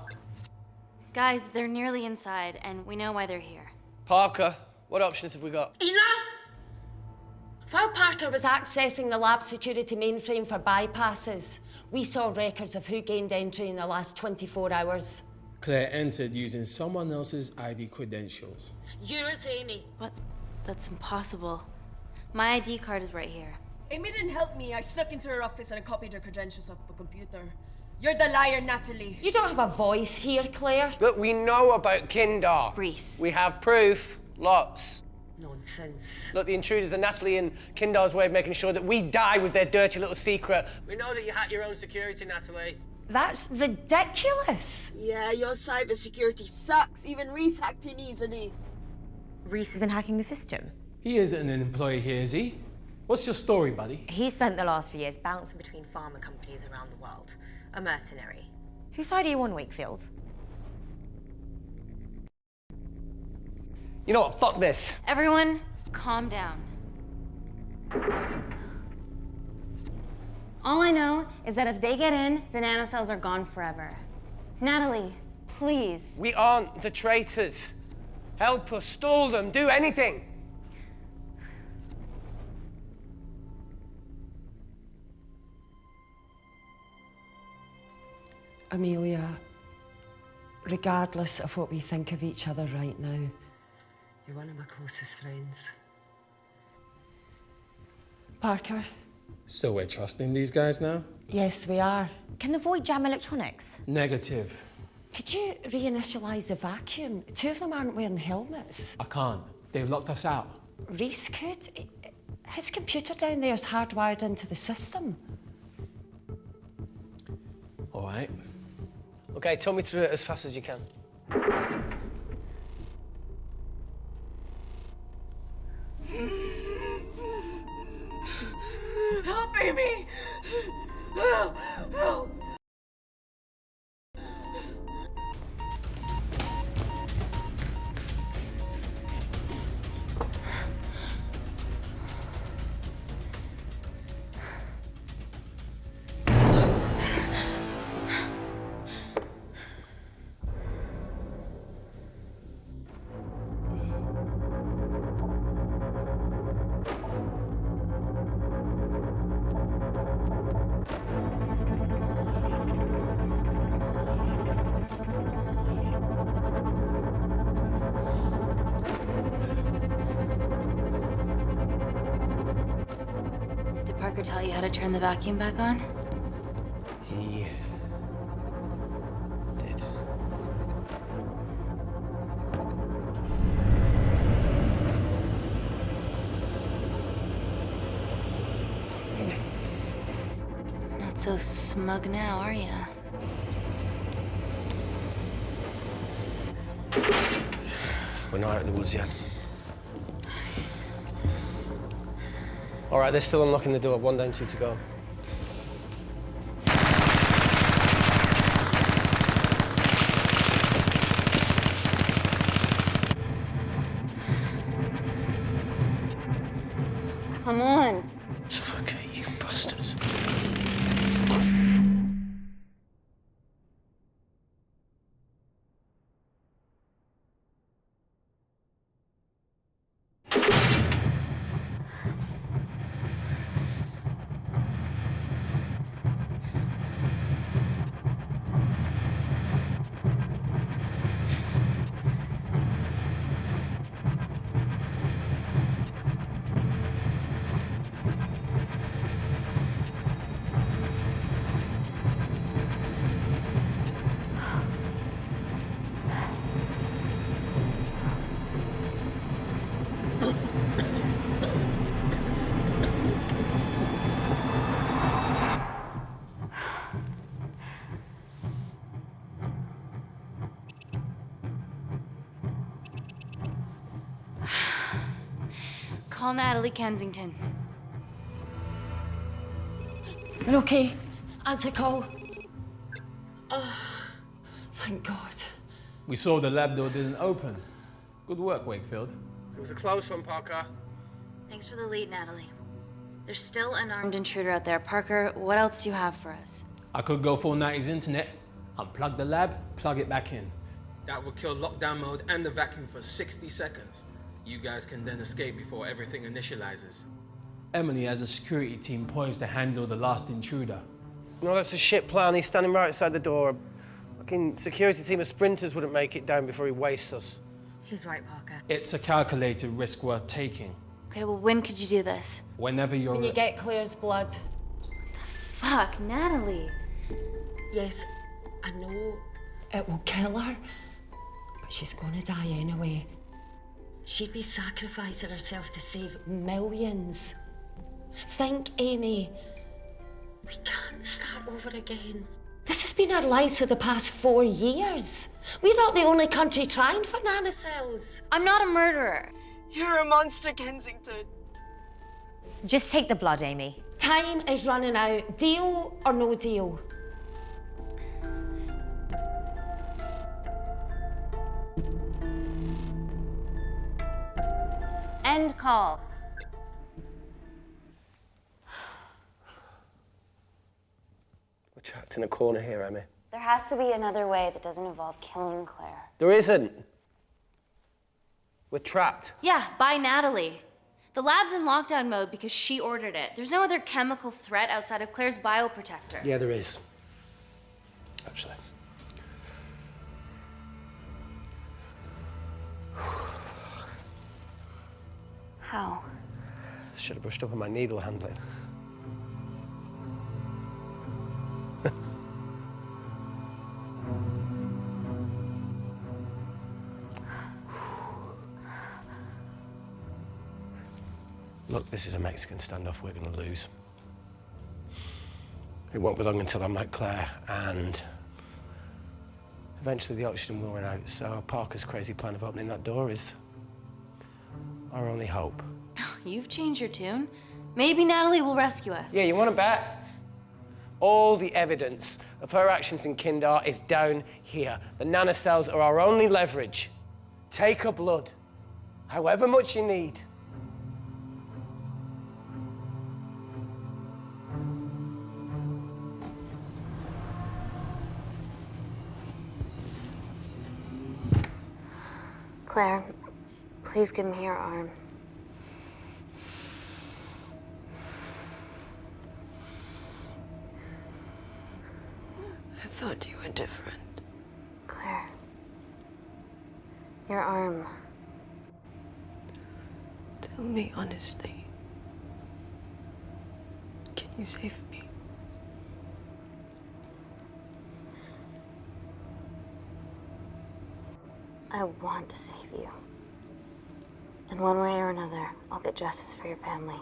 Guys, they're nearly inside, and we know why they're here. Parker, what options have we got? Enough! While Parker was accessing the lab security mainframe for bypasses, we saw records of who gained entry in the last 24 hours. Claire entered using someone else's ID credentials. Yours, Amy. What? That's impossible. My ID card is right here. Amy didn't help me. I snuck into her office and I copied her credentials off the computer. You're the liar, Natalie. You don't have a voice here, Claire. Look, we know about Kindar. Reese. We have proof. Lots. Nonsense. Look, the intruders are Natalie and Kindar's way of making sure that we die with their dirty little secret. We know that you hack your own security, Natalie. That's ridiculous. Yeah, your cybersecurity sucks. Even Reese hacked in easily. Reese has been hacking the system. He isn't an employee here, is he? What's your story, buddy? He spent the last few years bouncing between pharma companies around the world. A mercenary. Whose side are you on, Wakefield? You know what? Fuck this. Everyone, calm down. All I know is that if they get in, the nanocells are gone forever. Natalie, please. We aren't the traitors. Help us, stall them, do anything. Amelia, regardless of what we think of each other right now, you're one of my closest friends. Parker? So we're trusting these guys now? Yes, we are. Can the void jam electronics? Negative. Could you reinitialize the vacuum? Two of them aren't wearing helmets. I can't. They've locked us out. Reese could. His computer down there is hardwired into the system. All right. Okay, talk me through it as fast as you can. Help, Amy! Help! Help! Did Parker tell you how to turn the vacuum back on? He did. Not so smug now, are you? We're not out of the woods yet. All right, they're still unlocking the door. 1 down, 2 to go. Come on. Suffocate, you bastards. Call Natalie Kensington. They're okay. Answer call. Thank God. We saw the lab door didn't open. Good work, Wakefield. It was a close one, Parker. Thanks for the lead, Natalie. There's still an armed intruder out there. Parker, what else do you have for us? I could go full 90s internet, unplug the lab, plug it back in. That would kill lockdown mode and the vacuum for 60 seconds. You guys can then escape before everything initializes. Emily has a security team poised to handle the last intruder. No, that's a shit plan. He's standing right outside the door. A fucking security team of sprinters wouldn't make it down before he wastes us. He's right, Parker. It's a calculated risk worth taking. Okay, well, when could you do this? Whenever you're... When you get Claire's blood. Fuck, Natalie. Yes, I know it will kill her, but she's gonna die anyway. She'd be sacrificing herself to save millions. Think, Amy. We can't start over again. This has been our lives for the past 4 years. We're not the only country trying for nanocells. I'm not a murderer. You're a monster, Kensington. Just take the blood, Amy. Time is running out. Deal or no deal? End call. We're trapped in a corner here, Emmy. There has to be another way that doesn't involve killing Claire. There isn't. We're trapped. Yeah, by Natalie. The lab's in lockdown mode because she ordered it. There's no other chemical threat outside of Claire's bioprotector. Yeah, there is. Actually. How? Should have brushed up on my needle handling. Look, this is a Mexican standoff we're going to lose. It won't be long until I'm like Claire, and eventually the oxygen will run out, so Parker's crazy plan of opening that door is our only hope. You've changed your tune. Maybe Natalie will rescue us. Yeah, you want to bet? All the evidence of her actions in Kindar is down here. The nanocells are our only leverage. Take her blood, however much you need. Claire, please give me your arm. I thought you were different. Claire. Your arm. Tell me honestly. Can you save me? I want to save you. In one way or another, I'll get justice for your family.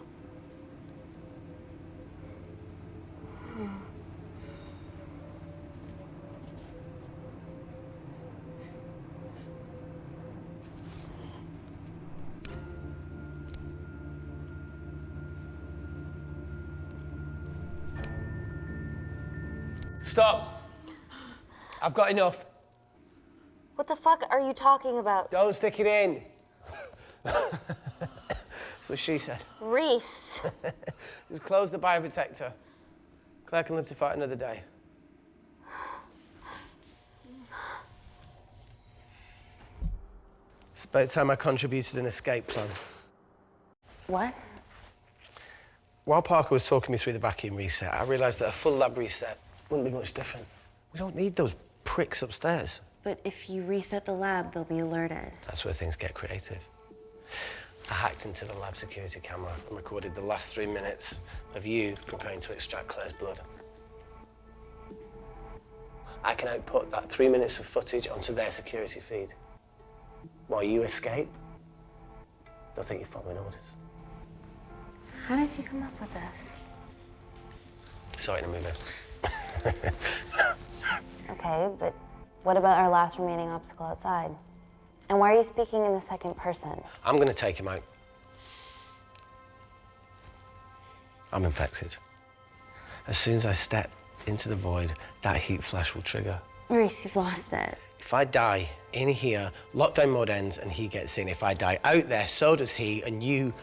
Stop. I've got enough. What the fuck are you talking about? Don't stick it in. That's what she said. Reese. Just close the bioprotector. Claire can live to fight another day. It's about time I contributed an escape plan. What? While Parker was talking me through the vacuum reset, I realised that a full lab reset wouldn't be much different. We don't need those pricks upstairs. But if you reset the lab, they'll be alerted. That's where things get creative. I hacked into the lab security camera and recorded the last 3 minutes of you preparing to extract Claire's blood. I can output that 3 minutes of footage onto their security feed. While you escape, they'll think you're following orders. How did you come up with this? Saw it in a movie. Okay, but what about our last remaining obstacle outside? And why are you speaking in the second person? I'm gonna take him out. I'm infected. As soon as I step into the void, that heat flash will trigger. Reese, you've lost it. If I die in here, lockdown mode ends and he gets in. If I die out there, so does he, and you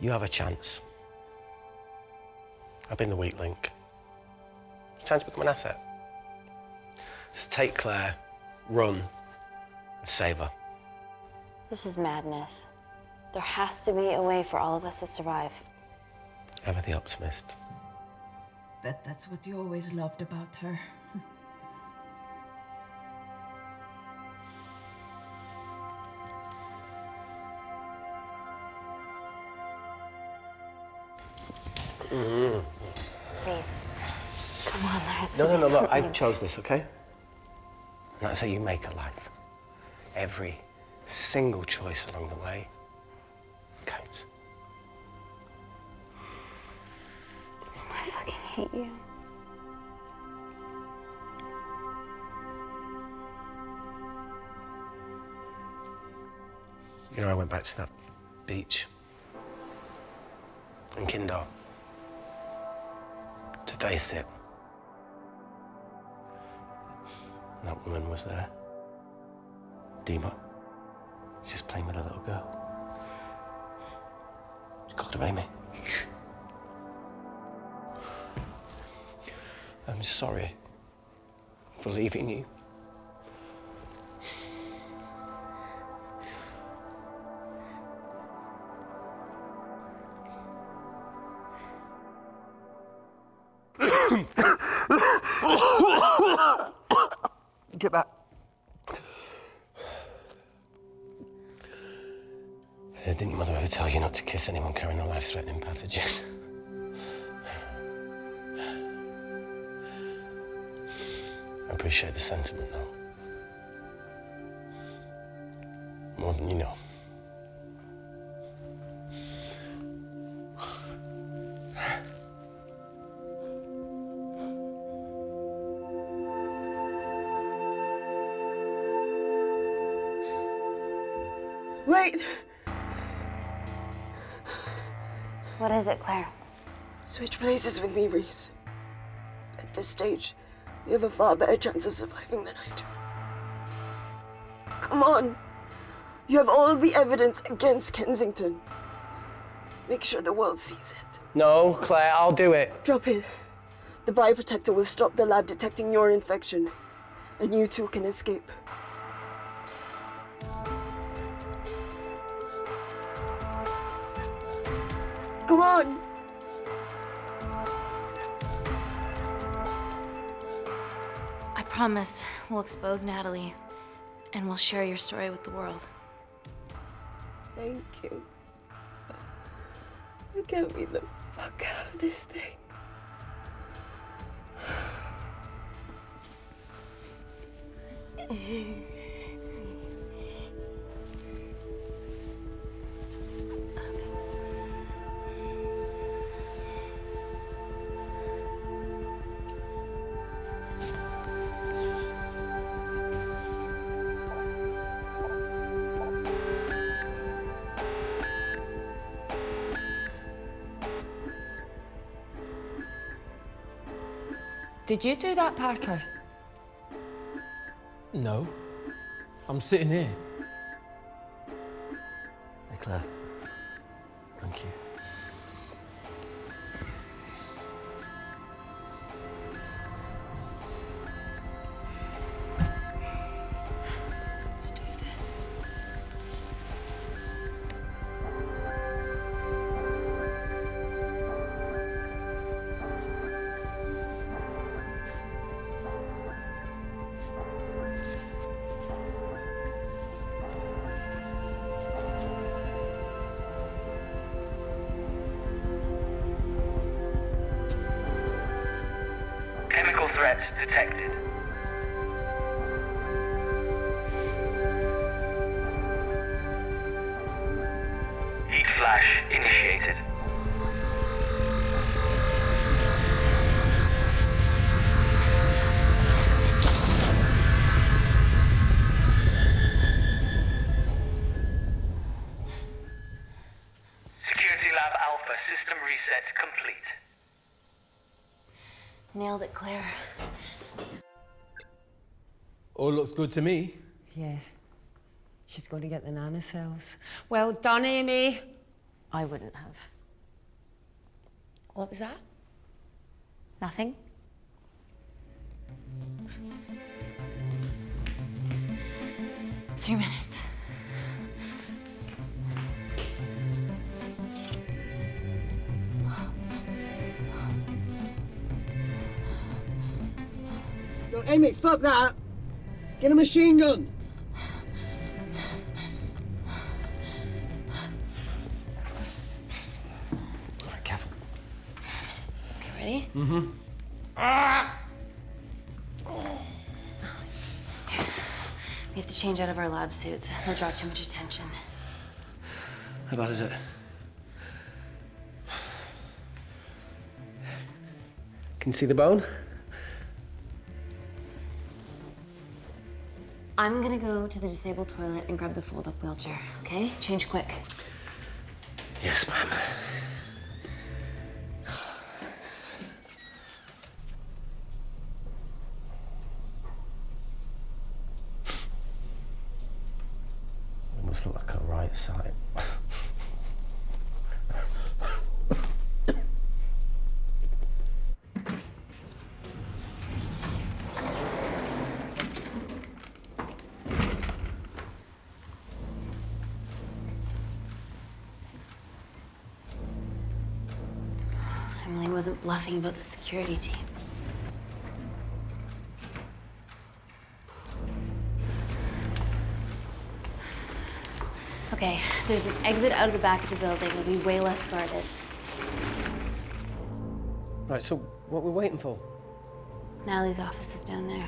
have a chance. I've been the weak link. It's time to become an asset. Just take Claire, run, and save her. This is madness. There has to be a way for all of us to survive. Ever the optimist. Bet that's what you always loved about her. Please. Come on, there has to No, be look, I something. chose this, okay? And that's how you make a life. Every single choice along the way counts. I fucking hate you. You know, I went back to that beach in Quanto to face it. And that woman was there. Dima. She's just playing with a little girl. She called her Amy. I'm sorry for leaving you. Get back. Didn't your mother ever tell you not to kiss anyone carrying a life-threatening pathogen? I appreciate the sentiment, though. More than you know. Wait! What is it, Claire? Switch places with me, Reese. At this stage, you have a far better chance of surviving than I do. Come on. You have all the evidence against Kensington. Make sure the world sees it. No, Claire, I'll do it. Drop it. The bioprotector will stop the lab detecting your infection, and you two can escape. Come on! I promise we'll expose Natalie, and we'll share your story with the world. Thank you. You get me the fuck out of this thing. Did you do that, Parker? No. I'm sitting here. Hey, Claire. Thank you. Let's do this. Chemical threat detected. Heat flash initiated. Security Lab Alpha system reset complete. Nailed it, Claire. All looks good to me. Yeah. She's going to get the nanocells. Well done, Amy. I wouldn't have. What was that? Nothing? Three minutes. Yo, Amy, fuck that! Get a machine gun! All right, careful. Okay, ready? Mm-hmm. We have to change out of our lab suits. They'll draw too much attention. How bad is it? Can you see the bone? I'm gonna go to the disabled toilet and grab the fold-up wheelchair, okay? Change quick. Yes, ma'am. It must look like a right side. Emily wasn't bluffing about the security team. Okay, there's an exit out of the back of the building. It'll be way less guarded. Right, so what we're waiting for? Natalie's office is down there.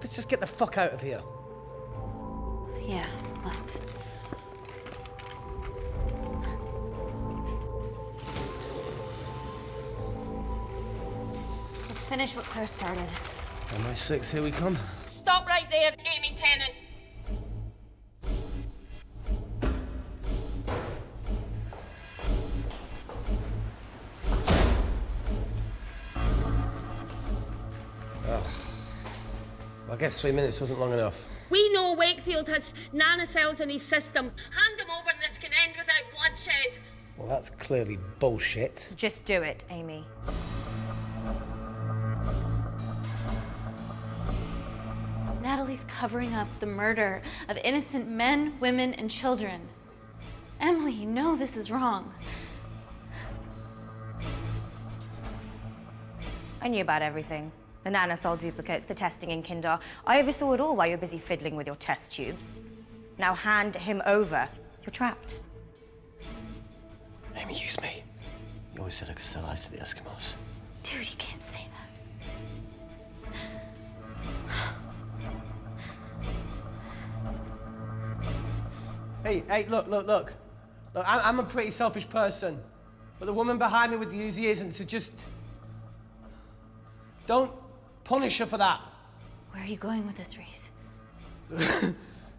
Let's just get the fuck out of here. Yeah, let's. Let's finish what Claire started. MI6, here we come. Stop right there, Amy Tennant. I guess 3 minutes wasn't long enough. We know Wakefield has nanocells in his system. Hand him over and this can end without bloodshed. Well, that's clearly bullshit. Just do it, Amy. Natalie's covering up the murder of innocent men, women, and children. Emily, you know this is wrong. I knew about everything. The nanosol duplicates, the testing in Kinder. I oversaw it all while you're busy fiddling with your test tubes. Now hand him over. You're trapped. Amy, use me. You always said I could sell ice to the Eskimos. Dude, you can't say that. Hey, look. Look, I'm a pretty selfish person. But the woman behind me with the Uzi isn't, so just... don't punish her for that. Where are you going with this, Reese?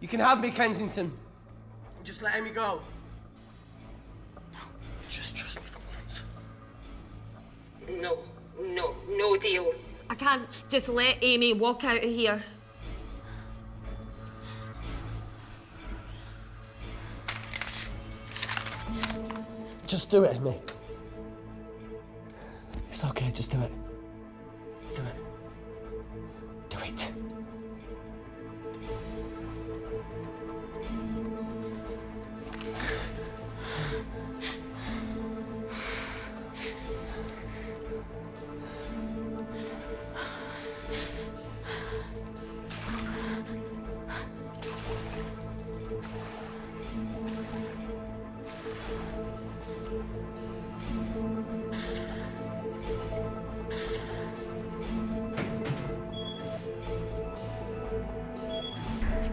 You can have me, Kensington. Just let Amy go. No. Just trust me for once. No deal. I can't just let Amy walk out of here. Just do it, Amy. It's okay, just do it. Do it. Do it.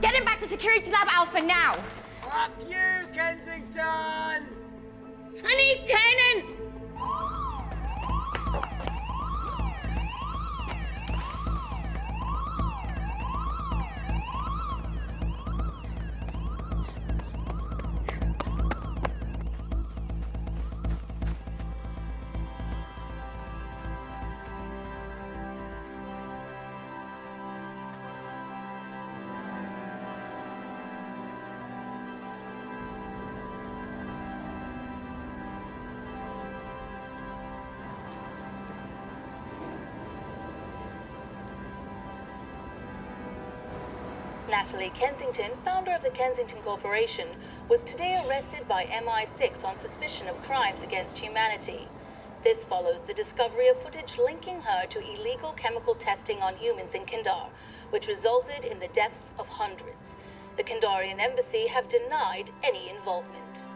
Get him back to Security Lab Alpha now! Fuck you, Kensington! I need Tennant! Natalie Kensington, founder of the Kensington Corporation, was today arrested by MI6 on suspicion of crimes against humanity. This follows the discovery of footage linking her to illegal chemical testing on humans in Kandar, which resulted in the deaths of hundreds. The Kandarian embassy have denied any involvement.